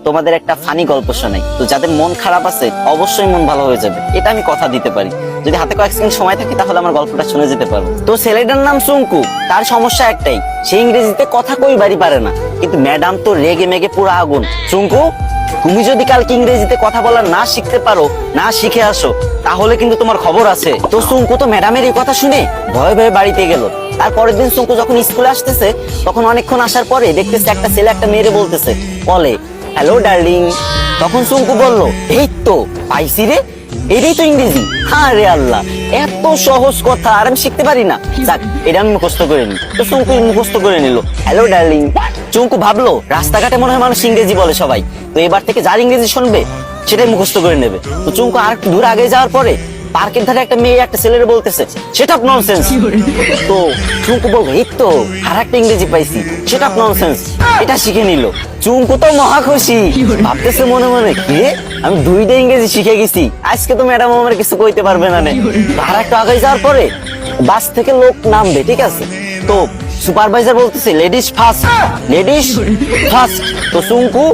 তোমাদের একটা ফানি গল্প শোনাই। তো যাদের মন খারাপ আছে অবশ্যই মন ভালো হয়ে যাবে, এটা আমি কথা দিতে পারি। যদি হাতে কয়েক সেকেন্ড সময় থাকে তাহলে আমার গল্পটা শুনে যেতে পারো। তো ছেলেটার নাম সুঙ্কু। তার সমস্যা একটাই, সে ইংরেজিতে কথা কইবারই পারে না। কিন্তু ম্যাডাম তো রেগে মেগে পুরো আগুন। সুঙ্কু, তুমি যদি কালকে ইংরেজিতে কথা বলা না শিখতে পারো, না শিখে আসো, তাহলে কিন্তু তোমার খবর আছে। তো সুঙ্কু তো ম্যাডামের এই কথা শুনে ভয়ে ভয়ে বাড়িতে গেল। তারপরের দিন সুঙ্কু যখন স্কুলে আসতেছে, তখন অনেকক্ষণ আসার পরে দেখতেছে একটা ছেলে একটা মেয়েরে বলতেছে, বলে হ্যালো ডার্লিং। তখন সুঙ্কু বলল, এই তো পাইছি রে, এটাই তো ইংরেজি। আরে আল্লাহ, এত সহজ কথা আর আমি শিখতে পারি না। যাক, এটা আমি মুখস্থ করে নি। তো সুঙ্কু মুখস্থ করে নিল হ্যালো ডার্লিং। চুঙ্কু ভাবলো রাস্তাঘাটে মনে হয় মানুষ ইংরেজি বলে সবাই, তো এবার থেকে যার ইংরেজি শুনবে সেটাই মুখস্থ করে নেবে। তো চুঙ্কু আর একটু দূর আগে যাওয়ার পরে পার্কের ধারে একটা মেয়ে একটা ছেলেরে বলতেছে সেটা ননসেন্স। তো চুঙ্কু বলবো এই তো আর একটা ইংরেজি পাইছি, সেটা ননসেন্স, এটা শিখে নিল। চুঙ্কু তো মহা খুশি, ভাবতেছে মনে মনে কি রে, আমি দুইটা ইংরেজি শিখে গেছি, আজকে তো ম্যাডাম আমার কিছু কইতে পারবে না। আর একটু আগে যাওয়ার পরে বাস থেকে লোক নামবে, ঠিক আছে, তো সুপারভাইজার বলতেছে লেডিস ফার্স্ট, লেডিস ফার্স্ট। তো সুঙ্কু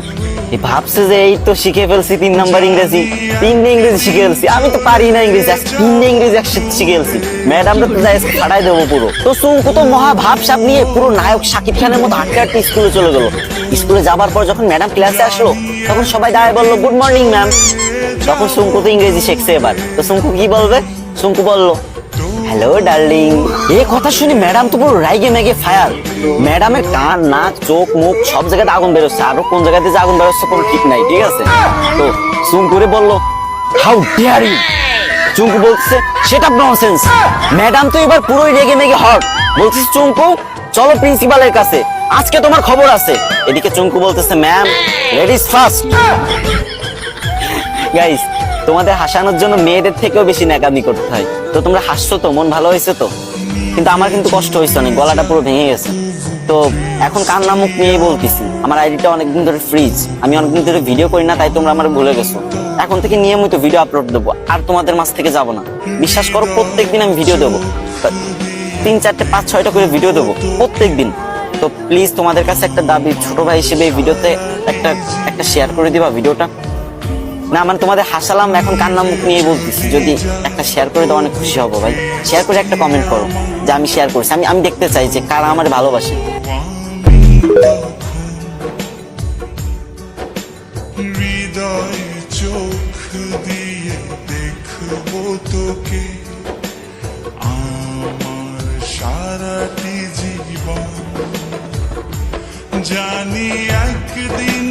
ভাবছে যে এই তো শিখে ফেলছি 3 নাম্বার ইংরেজি, 3টে ইংরেজি শিখে ফেলছি, আমি তো পারি না ইংরেজি, 3টে ইংরেজি একসাথে শিখে ফেলছি, ম্যাডামটা তো যাই ফাটাই দেবো পুরো। তো সুঙ্কু তো মহা ভাবসাব নিয়ে পুরো নায়ক শাকিব খানের মতো হাঁটতে হাঁটতে স্কুলে চলে গেল। স্কুলে যাবার পর যখন ম্যাডাম ক্লাসে আসলো, তখন সবাই দাঁড়ায় বললো গুড মর্নিং ম্যাম। তখন সুঙ্কু তো ইংরেজি শিখছে এবার। তো সুঙ্কু কি বলবে? সুঙ্কু বললো হ্যালো ডার্লিং। এই কথা শুনে ম্যাডাম তো পুরো রাইগে মেগে ফায়ার। ম্যাডামের কান নাক চোখ মুখ সব জায়গাতে আগুন বেরোচ্ছে, আরো কোন জায়গাতে যে আগুন বেরোচ্ছে কোনো ঠিক নাই, ঠিক আছে। তো সুঙ্কুরে বললো হাউ ডেয়ার ইউ। চুঙ্কু বলছে সেটা ননসেন্স। ম্যাডাম তো এবার পুরোই রেগে মেগে হট, বলছে চুঙ্কু চলো প্রিন্সিপালের কাছে, আজকে তোমার খবর আছে। এদিকে চুঙ্কু বলতেছে ম্যাম লেডিস ফার্স্ট। গাইস, তোমাদের হাসানোর জন্য মেয়েদের থেকেও বেশি ন্যাকামি করতে হয়। তো তোমরা হাসছো তো, মন ভালো হয়েছে তো, কিন্তু আমার কিন্তু কষ্ট হয়েছে অনেক, গলাটা পুরো ভেঙে গেছে। তো এখন কান্না মুখ নিয়ে বলতেছি, আমার আইডিটা অনেকদিন ধরে ফ্রিজ, আমি অনেকদিন ধরে ভিডিও করি না, তাই তোমরা আমার ভুলে গেছো। এখন থেকে নিয়মিত ভিডিও আপলোড দেবো, আর তোমাদের মাঝ থেকে যাবো না। বিশ্বাস করো, প্রত্যেকদিন আমি ভিডিও দেবো, 3, 4, 5, 6টা করে ভিডিও দেবো প্রত্যেকদিন। তো প্লিজ তোমাদের কাছে একটা দাবি, ছোট ভাই হিসেবে এই ভিডিওতে একটা শেয়ার করে দিবা ভিডিওটা। না মানে তোমাদের হাসালাম, এখন কান্না মুখ নিয়ে বলতেছি, যদি একটা শেয়ার করে দাও অনেক খুশি হবো ভাই। শেয়ার করে একটা কমেন্ট করো যে আমি শেয়ার করছি, আমি দেখতে চাই যে কারা আমার ভালোবাসে। হৃদয় চোখ দিয়ে দেখবো তোকে, আমার সারাটি জীবন জানি একদিন